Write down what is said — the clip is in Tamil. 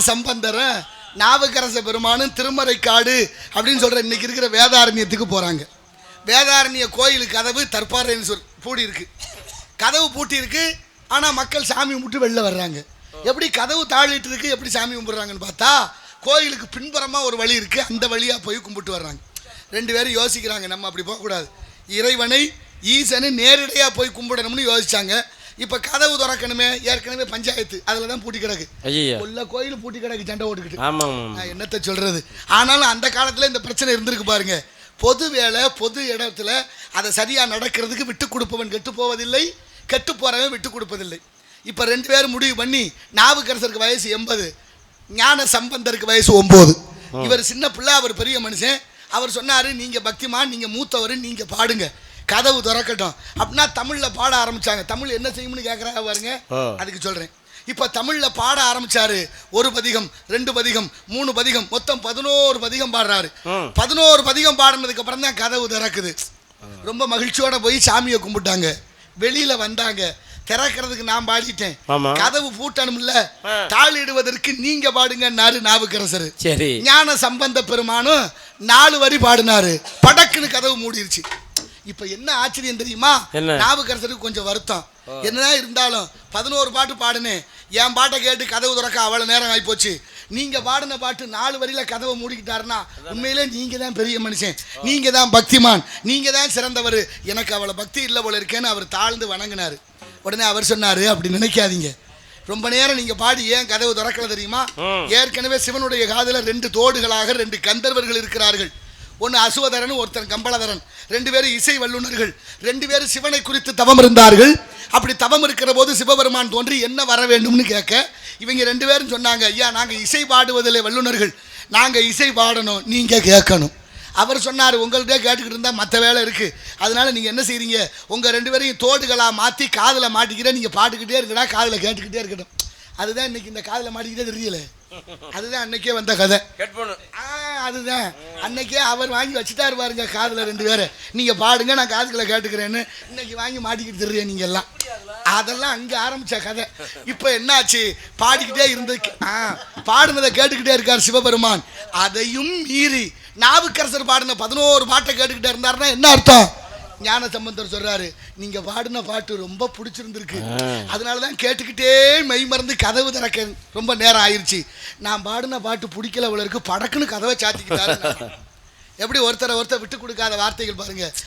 சம்பந்தரும் நாவுக்கரச பெருமானும் திருமறைக்காடு அப்படின்னு சொல்ற இன்னைக்கு இருக்கிற வேதாரண்யத்துக்கு போறாங்க. வேதாரண்ய கோயில் கதவு தற்பாறைன்னு பூட்டி இருக்கு. கதவு பூட்டி இருக்கு. ஆனா மக்கள் சாமி கும்பிட்டு வெளில வர்றாங்க. எப்படி கதவு தாழிட்டு இருக்கு, எப்படி சாமி கும்பிடுறாங்கன்னு பார்த்தா கோயிலுக்கு பின்புறமா ஒரு வழி இருக்கு. அந்த வழியா போய் கும்பிட்டு வர்றாங்க. ரெண்டு பேரும் யோசிக்கிறாங்க, நம்ம அப்படி போகக்கூடாது, இறைவனை ஈசனை நேரடியா போய் கும்பிடணும்னு யோசிச்சாங்க. இப்ப கதவு திறக்கணுமே, ஏற்கனவே பஞ்சாயத்து அதுலதான் பூட்டி கிடக்கு. உள்ள கோயில் பூட்டி கிடக்கு, சண்டை ஓட்டுக்கிட்டு. என்னத்தை சொல்றது. ஆனாலும் அந்த காலத்துல இந்த பிரச்சனை இருந்திருக்கு பாருங்க. பொது வேலை பொது இடத்துல அதை சரியா நடக்கிறதுக்கு விட்டு கொடுப்பவன் கெட்டு போவதில்லை, கெட்டு போறவன் விட்டு கொடுப்பதில்லை. இப்ப ரெண்டு பேரும் முடிவு பண்ணி, நாவுக்கரசருக்கு வயசு 80, ஞான சம்பந்தருக்கு வயசு 9. இவர் சின்ன பிள்ளை, அவர் பெரிய மனுஷன். அவர் சொன்னாரு, நீங்க பக்திமான், நீங்க மூத்தவர், நீங்க பாடுங்க, கதவு திறக்கட்டும் அப்படின்னா தமிழ்ல பாட ஆரம்பிச்சாங்க. தமிழ் என்ன செய்யும்னு கேட்கறாங்க பாருங்க, அதுக்கு சொல்றேன். இப்ப தமிழ்ல பாட ஆரம்பிச்சாரு. 1 பதிகம் 2 பதிகம் 3 பதிகம் மொத்தம் 11 பதிகம் பாடுறாரு. 11 பதிகம் பாடினதுக்கு அப்புறம் தான் கதவு திறக்குது. ரொம்ப மகிழ்ச்சியோட போய் சாமியை கும்பிட்டாங்க. வெளியில வந்தாங்க. திறக்கிறதுக்கு நான் பாடிட்டேன், கதவு பூட்டணும்ல, தாளிடுவதற்கு நீங்க பாடுங்க நாவுக்கரசர். ஞான சம்பந்த பெருமானும் 4 வரி பாடினாரு. படக்குன்னு கதவு மூடிருச்சு. இப்ப என்ன ஆச்சரியம் தெரியுமா, நாவுக்கரசருக்கு கொஞ்சம் வருத்தம். என்னதான் இருந்தாலும் 11 பாட்டு பாடுனேன், என் பாட்டை கேட்டு கதவு திறக்க அவ்வளவு நேரம் ஆகி போச்சு. நீங்க பாடின பாட்டு 4 வரியில கதவை மூடிக்கிட்டாருன்னா உண்மையிலே நீங்க தான் பெரிய மனுஷன், நீங்க தான் பக்திமான், நீங்க தான் சிறந்தவர், எனக்கு அவளை பக்தி இல்லை போல இருக்கேன்னு அவர் தாழ்ந்து வணங்கினாரு. உடனே அவர் சொன்னாரு, அப்படி நினைக்காதீங்க, ரொம்ப நேரம் நீங்க பாடி ஏன் கதவு திறக்கல தெரியுமா, ஏற்கனவே சிவனுடைய காதுல 2 தோடுகளாக 2 கந்தர்வர்கள் இருக்கிறார்கள். ஒன்னு அசுவதரன், ஒருத்தன் கம்பளதரன். 2 பேரும் இசை வல்லுநர்கள். 2 பேரும் சிவனை குறித்து தவம் இருந்தார்கள். அப்படி தவம் இருக்கிற போது சிவபெருமான் தோன்றி என்ன வர வேண்டும்னு கேட்க, இவங்க 2 பேரும் சொன்னாங்க, ஐயா நாங்க இசை பாடுவதில்லை வல்லுநர்கள், நாங்க இசை பாடணும், நீங்க கேட்கணும். அவர் சொன்னார், உங்கள்கிட்ட கேட்டுக்கிட்டு இருந்தா மற்ற வேலை இருக்கு, அதனால நீங்க என்ன செய்றீங்க, உங்க 2 பேரையும் தோடுகளா மாத்தி காதுல மாட்டிக்கிற, நீங்க பாட்டுக்கிட்டே இருக்கடா, காதுல கேட்டுக்கிட்டே இருக்கட்டும். அதுதான் இன்னைக்கு இந்த காதுல மாட்டிக்கிட்டே தெரியல. அதுதான் அன்னைக்கே வந்த கதை. அதுதான் அன்னைக்கே அவர் வாங்கி வச்சுட்டாரு பாருங்க காதுல 2 பேரை, நீங்க பாடுங்க நான் காதுகளை கேட்டுக்கிறேன்னு. இன்னைக்கு வாங்கி மாட்டிக்கிட்டு தெரியும் நீங்க எல்லாம். அதெல்லாம் அங்க ஆரம்பிச்ச கதை. இப்ப என்னாச்சு, பாடிக்கிட்டே இருந்து பாடுனதை கேட்டுக்கிட்டே இருக்கார் சிவபெருமான். அதையும் மீறி நாவுக்கரசர் பாடின 11 பாட்டை கேட்டுக்கிட்டே இருந்தாருன்னா என்ன அர்த்தம், ஞான சம்பந்தர் சொல்றாரு, நீங்க பாடின பாட்டு ரொம்ப பிடிச்சிருந்திருக்கு, அதனாலதான் கேட்டுக்கிட்டே மெய் மறந்து கதவு திறக்க ரொம்ப நேரம் ஆயிடுச்சு. நான் பாடின பாட்டு பிடிக்கல, இருக்கு படக்குன்னு கதவை சாத்திக்கிட்டாரு. எப்படி ஒருத்தரை விட்டு கொடுக்காத வார்த்தைகள் பாருங்க.